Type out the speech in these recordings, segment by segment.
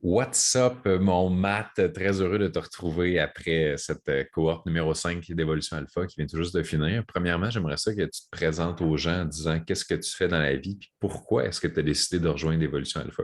What's up, mon Matt? Très heureux de te retrouver après cette cohorte numéro 5 d'Évolution Alpha qui vient tout juste de finir. Premièrement, j'aimerais ça que tu te présentes aux gens en disant qu'est-ce que tu fais dans la vie et pourquoi est-ce que tu as décidé de rejoindre Évolution Alpha.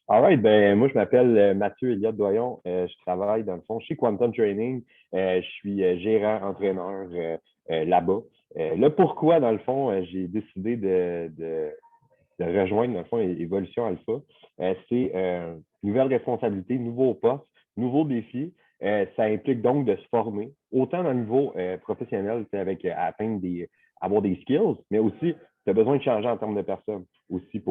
All right, ben moi je m'appelle Mathieu Elliott Doyon. Je travaille dans le fond chez Quantum Training. Je suis gérant, entraîneur là-bas. Le pourquoi, dans le fond, j'ai décidé de rejoindre, dans le fond, Évolution Alpha. C'est nouvelle responsabilité, nouveau poste, nouveau défi. Ça implique donc de se former, autant dans le niveau professionnel, avec atteindre avoir des skills, mais aussi, tu as besoin de changer en termes de personnes aussi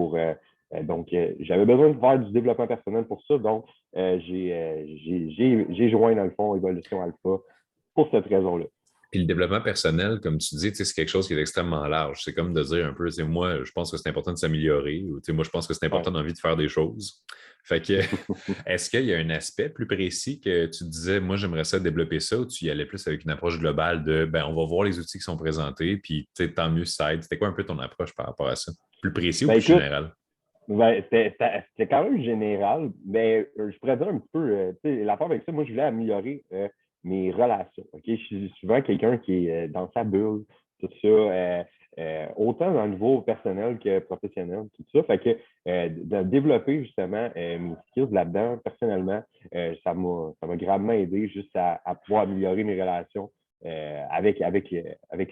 j'avais besoin de faire du développement personnel pour ça. Donc, j'ai joint, dans le fond, Évolution Alpha pour cette raison-là. Puis le développement personnel, comme tu dis, c'est quelque chose qui est extrêmement large. C'est comme de dire un peu, moi, je pense que c'est important de s'améliorer ou moi, je pense que c'est important Ouais. d'envie de faire des choses. Fait que, est-ce qu'il y a un aspect plus précis que tu disais, moi, j'aimerais ça développer ça ou tu y allais plus avec une approche globale de, ben, on va voir les outils qui sont présentés, puis tant mieux ça aide. C'était quoi un peu ton approche par rapport à ça? Plus précis ou Ben plus écoute, général? c'était quand même général, mais je pourrais dire un petit peu, l'affaire avec ça, moi, je voulais améliorer mes relations. OK? Je suis souvent quelqu'un qui est dans sa bulle, tout ça, autant dans le niveau personnel que professionnel, tout ça. Fait que de développer justement mes skills là-dedans, personnellement, ça m'a grandement aidé juste à pouvoir améliorer mes relations avec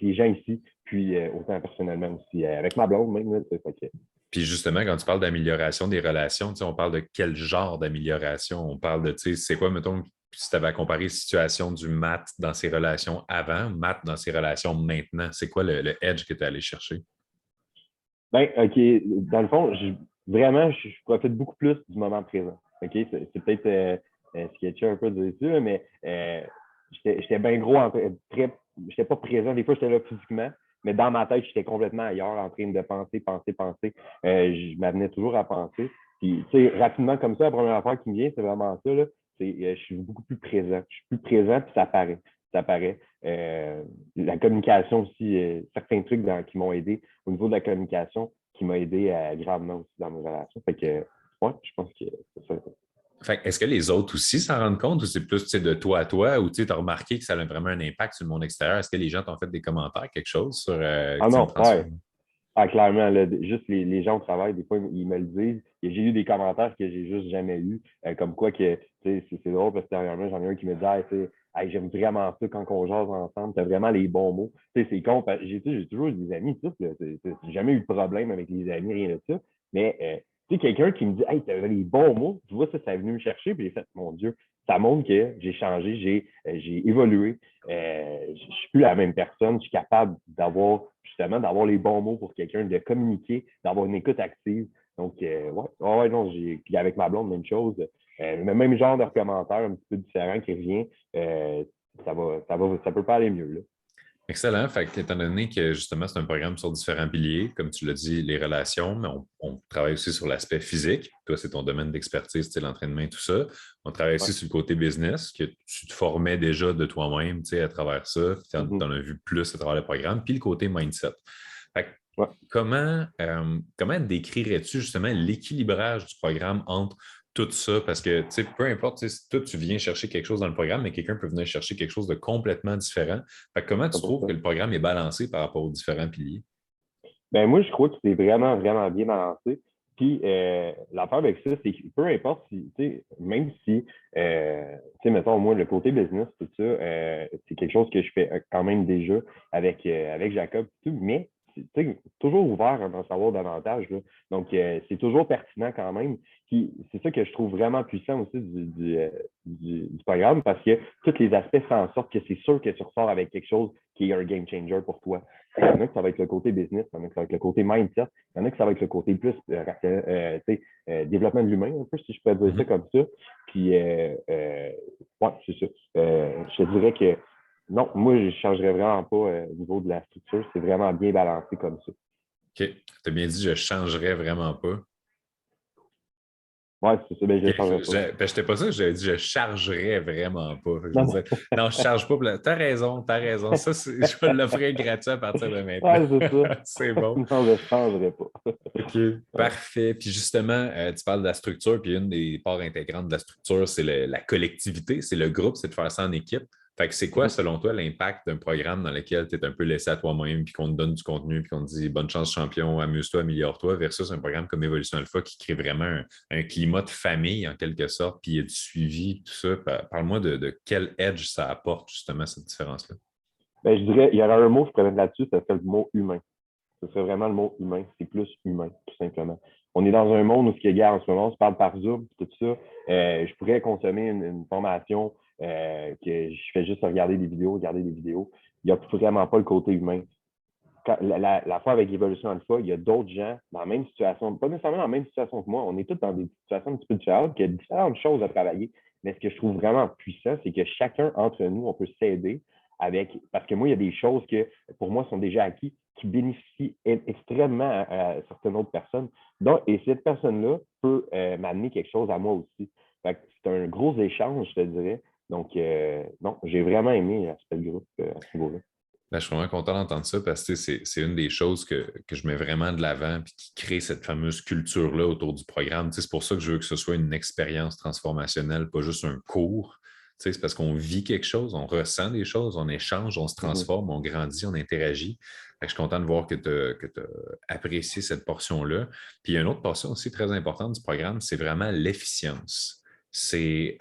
les gens ici, puis autant personnellement aussi, avec ma blonde même. Là, fait que, Puis justement, quand tu parles d'amélioration des relations, on parle de quel genre d'amélioration? On parle de, c'est quoi, mettons, si tu avais à comparer la situation du Matt dans ses relations avant, Matt dans ses relations maintenant, c'est quoi le edge que tu es allé chercher? Ben, OK, dans le fond, vraiment, je profite beaucoup plus du moment présent. OK, c'est peut-être sketchy un peu de dire ça, là, mais j'étais bien gros, j'étais pas présent. Des fois, j'étais là physiquement, mais dans ma tête, j'étais complètement ailleurs, en train de penser, penser, penser. Je m'amenais toujours à penser. Puis, tu sais, rapidement, comme ça, la première affaire qui me vient, c'est vraiment ça, là. Je suis beaucoup plus présent. Je suis plus présent, puis ça paraît. Ça paraît. La communication aussi, certains trucs qui m'ont aidé au niveau de la communication qui m'a aidé gravement aussi dans mes relations. Fait que, ouais, je pense que c'est ça. Fait, est-ce que les autres aussi s'en rendent compte ou c'est plus de toi à toi ou tu as remarqué que ça a vraiment un impact sur le monde extérieur? Est-ce que les gens t'ont fait des commentaires, quelque chose sur Ah une non, ouais. transformation? Ah, clairement, là, juste les gens au travail, des fois, ils me le disent. Et j'ai eu des commentaires que j'ai juste jamais eu. Comme quoi que, tu sais, c'est drôle parce que dernièrement, j'en ai un qui me dit, hey, hey, j'aime vraiment ça quand on jase ensemble. T'as vraiment les bons mots. Tu sais, c'est con. J'ai toujours eu des amis, tout. J'ai jamais eu de problème avec les amis, rien de ça. Mais, tu sais, quelqu'un qui me dit, hey, t'as les bons mots, tu vois, ça est venu me chercher. Puis j'ai fait, mon Dieu, ça montre que j'ai changé, j'ai évolué. Je suis plus la même personne. Je suis capable d'avoir les bons mots pour quelqu'un, de communiquer, d'avoir une écoute active. Donc, ouais, non, puis avec ma blonde, même chose. Le même genre de commentaire un petit peu différent qui revient. Euh, ça peut pas aller mieux, là. Excellent. Fait que, étant donné que justement, c'est un programme sur différents piliers, comme tu l'as dit, les relations, mais on travaille aussi sur l'aspect physique. Toi, c'est ton domaine d'expertise, c'est l'entraînement et tout ça. On travaille Ouais. aussi sur le côté business, que tu te formais déjà de toi-même, à travers ça, puis tu Mhm. en as vu plus à travers le programme, puis le côté mindset. Fait que Ouais. comment décrirais-tu justement l'équilibrage du programme entre tout ça? Parce que, peu importe, si toi, tu viens chercher quelque chose dans le programme, mais quelqu'un peut venir chercher quelque chose de complètement différent. Fait que comment tu trouves que 100%. le programme est balancé par rapport aux différents piliers? Ben, moi, je crois que c'est vraiment, vraiment bien balancé. Puis, l'affaire avec ça, c'est que peu importe si, tu sais, même si, tu sais, mettons, moi, le côté business, tout ça, c'est quelque chose que je fais quand même déjà avec Jacob, tout, mais, tu sais, toujours ouvert à en savoir davantage, là. Donc, c'est toujours pertinent quand même. Puis, c'est ça que je trouve vraiment puissant aussi du programme parce que tous les aspects font en sorte que c'est sûr que tu ressors avec quelque chose qui est un game changer pour toi. Il y en a que ça va être le côté business, il y en a que ça va être le côté mindset, il y en a que ça va être le côté plus développement de l'humain, un peu, si je peux dire ça Mhm. comme ça. Puis, ouais, c'est ça. Je te dirais que non, moi, je ne changerais vraiment pas au niveau de la structure. C'est vraiment bien balancé comme ça. OK. Tu as bien dit, je ne changerais vraiment pas. Ouais, c'est ça, ben, je ne Ok, changerai pas. ben, j'étais pas ça, j'avais dit je chargerais vraiment pas. Fait que je me Non, non. disais, non, je charge pas. T'as raison, t'as raison. Ça, je vais l'offrir gratuit à partir de maintenant. Ouais, c'est ça. C'est bon. Non, je ne changerai pas. OK, Ouais. parfait. Puis justement, tu parles de la structure, puis une des parts intégrantes de la structure, c'est la collectivité, c'est le groupe, c'est de faire ça en équipe. Fait que c'est quoi, Mhm. selon toi, l'impact d'un programme dans lequel tu es un peu laissé à toi-même, puis qu'on te donne du contenu, puis qu'on te dit bonne chance, champion, amuse-toi, améliore-toi, versus un programme comme Évolution Alpha qui crée vraiment un climat de famille, en quelque sorte, puis il y a du suivi, tout ça. Parle-moi de quel edge ça apporte, justement, cette différence-là. Ben, je dirais, il y aurait un mot que je pourrais mettre là-dessus, ça serait le mot humain. Ce serait vraiment le mot humain. C'est plus humain, tout simplement. On est dans un monde où ce qui est gars en ce moment, on se parle par Zoom, tout ça. Je pourrais consommer une formation que je fais juste regarder des vidéos, regarder des vidéos. Il n'y a vraiment pas le côté humain. La fois avec Evolution Alpha, il y a d'autres gens dans la même situation, pas nécessairement dans la même situation que moi. On est tous dans des situations un petit peu différentes, qui a différentes choses à travailler. Mais ce que je trouve vraiment puissant, c'est que chacun entre nous, on peut s'aider avec. Parce que moi, il y a des choses que, pour moi, sont déjà acquis, qui bénéficient extrêmement à certaines autres personnes. Donc, et cette personne-là peut m'amener quelque chose à moi aussi. C'est un gros échange, je te dirais. Donc, non, j'ai vraiment aimé l'aspect de groupe à ce niveau-là. Ben, je suis vraiment content d'entendre ça parce que c'est une des choses que je mets vraiment de l'avant et qui crée cette fameuse culture-là autour du programme. C'est pour ça que je veux que ce soit une expérience transformationnelle, pas juste un cours. C'est parce qu'on vit quelque chose, on ressent des choses, on échange, on se Mhm. transforme, on grandit, on interagit. Fait que je suis content de voir que tu as apprécié cette portion-là. Puis il y a une autre portion aussi très importante du programme, c'est vraiment l'efficience. C'est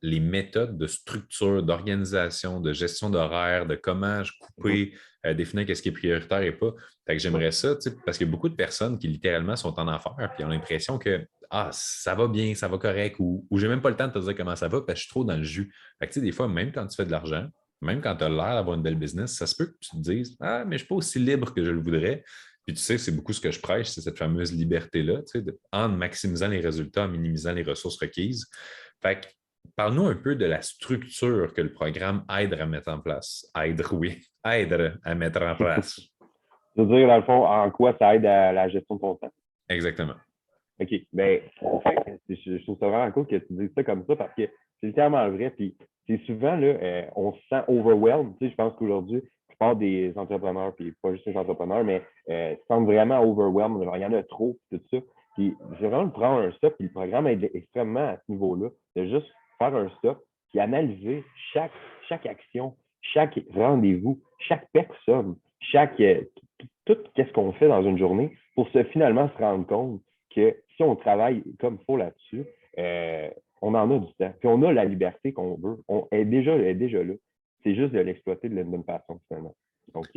les méthodes de structure, d'organisation, de gestion d'horaire, de comment je Mhm. couper, définir qu'est-ce qui est prioritaire et pas. Fait que Ouais. j'aimerais ça, parce qu'il y a beaucoup de personnes qui littéralement sont en affaires et ont l'impression que ça va bien, ça va correct, ou j'ai même pas le temps de te dire comment ça va parce que je suis trop dans le jus. Fait que des fois, même quand tu fais de l'argent, même quand tu as l'air d'avoir une belle business, ça se peut que tu te dises ah, mais je ne suis pas aussi libre que je le voudrais. Puis tu sais, c'est beaucoup ce que je prêche, c'est cette fameuse liberté-là, en maximisant les résultats, en minimisant les ressources requises. Fait que, parle-nous un peu de la structure que le programme aide à mettre en place. Aide, oui, aide à mettre en place. Je veux dire, dans le fond, en quoi ça aide à la gestion de ton temps. Exactement. OK. Ben, en fait, je trouve ça vraiment cool que tu dises ça comme ça parce que c'est tellement vrai. Puis, c'est souvent, là, on se sent overwhelmed. Tu sais, je pense qu'aujourd'hui, la plupart des entrepreneurs, puis pas juste les entrepreneurs, mais se sentent vraiment overwhelmed. Il y en a trop, tout ça. Puis, je vais vraiment prendre un stop, puis le programme aide extrêmement à ce niveau-là, de juste faire un stop, puis analyser chaque action, chaque rendez-vous, chaque personne, tout ce qu'on fait dans une journée pour finalement se rendre compte que si on travaille comme il faut là-dessus, on en a du temps. Puis on a la liberté qu'on veut. Elle est déjà là. C'est juste de l'exploiter de la bonne façon, finalement. Donc,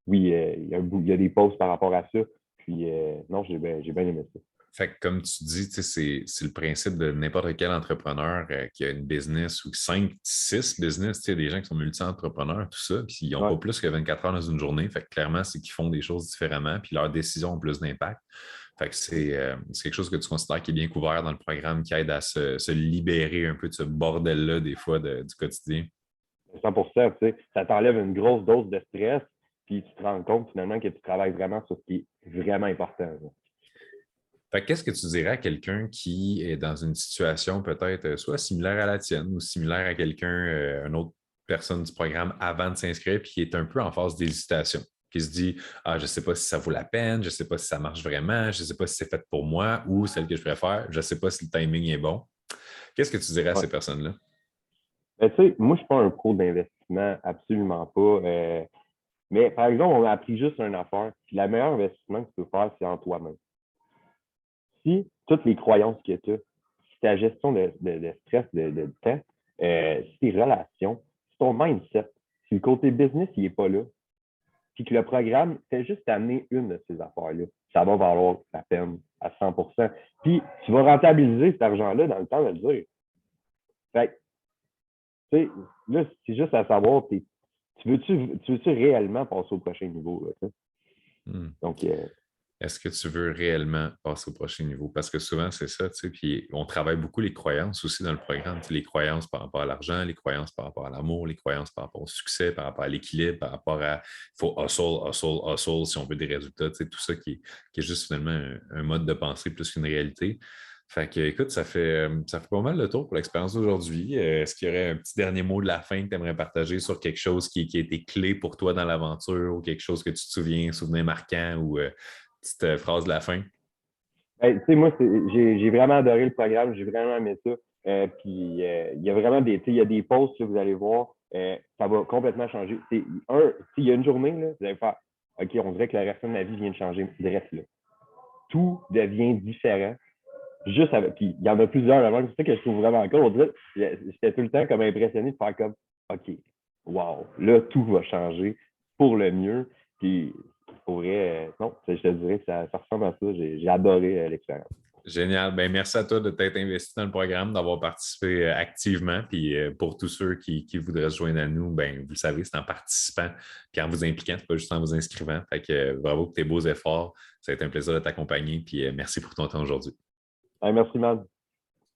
oui, il y a des pauses par rapport à ça. Puis, non, j'ai bien aimé ça. Fait que comme tu dis, c'est le principe de n'importe quel entrepreneur qui a une business ou 5, 6 business, des gens qui sont multi-entrepreneurs, tout ça, puis ils n'ont Ouais. pas plus que 24 heures dans une journée. Fait que clairement, c'est qu'ils font des choses différemment, puis leurs décisions ont plus d'impact. Fait que c'est quelque chose que tu considères qui est bien couvert dans le programme, qui aide à se libérer un peu de ce bordel-là, des fois, du quotidien. 100%, tu sais, ça t'enlève une grosse dose de stress, puis tu te rends compte finalement que tu travailles vraiment sur ce qui est vraiment important. Là. Fait qu'est-ce que tu dirais à quelqu'un qui est dans une situation peut-être soit similaire à la tienne ou similaire à quelqu'un, une autre personne du programme avant de s'inscrire, puis qui est un peu en phase d'hésitation, qui se dit ah, je ne sais pas si ça vaut la peine, je ne sais pas si ça marche vraiment, je ne sais pas si c'est fait pour moi ou celle que je préfère, je ne sais pas si le timing est bon. Qu'est-ce que tu dirais à Ouais. ces personnes-là? Ben, tu sais, moi, je ne suis pas un pro d'investissement, absolument pas. Mais par exemple, on a appris juste une affaire. Puis le meilleur investissement que tu peux faire, c'est en toi-même. Si toutes les croyances que tu as, si ta gestion de stress, de temps, si tes relations, si ton mindset, si le côté business, il n'est pas là, puis que le programme fait juste t'amener une de ces affaires-là, ça va valoir la peine à 100%. Puis tu vas rentabiliser cet argent-là dans le temps de le dire. Fait tu sais, là, c'est juste à savoir, tu veux-tu réellement passer au prochain niveau? Là, Hmm. donc, Est-ce que tu veux réellement passer au prochain niveau? Parce que souvent, c'est ça, tu sais, puis on travaille beaucoup les croyances aussi dans le programme, tu sais, les croyances par rapport à l'argent, les croyances par rapport à l'amour, les croyances par rapport au succès, par rapport à l'équilibre, par rapport à il faut hustle, hustle, hustle si on veut des résultats, tu sais, tout ça qui est juste finalement un mode de pensée plus qu'une réalité. Fait que, écoute, ça fait pas mal le tour pour l'expérience d'aujourd'hui. Est-ce qu'il y aurait un petit dernier mot de la fin que tu aimerais partager sur quelque chose qui a été clé pour toi dans l'aventure ou quelque chose que tu te souviens, souvenir marquant ou petite phrase de la fin? Tu sais, moi, j'ai vraiment adoré le programme, j'ai vraiment aimé ça. Puis il y a vraiment il y a des posts que vous allez voir, ça va complètement changer. S'il y a une journée, là, vous allez faire OK, on dirait que la restant de ma vie vient de changer direct là. Tout devient différent. Juste avec. Puis il y en a plusieurs avant, c'est ça que je trouve vraiment cool. On dirait, j'étais tout le temps comme impressionné de faire comme OK, wow, là, tout va changer pour le mieux. Puis pour vrai, non, je te dirais que ça ressemble à ça. J'ai adoré l'expérience. Génial. Ben, merci à toi de t'être investi dans le programme, d'avoir participé activement. Puis pour tous ceux qui voudraient se joindre à nous, ben, vous le savez, c'est en participant puis en vous impliquant, c'est pas juste en vous inscrivant. Fait que bravo pour tes beaux efforts. Ça a été un plaisir de t'accompagner. Puis merci pour ton temps aujourd'hui. Merci, man.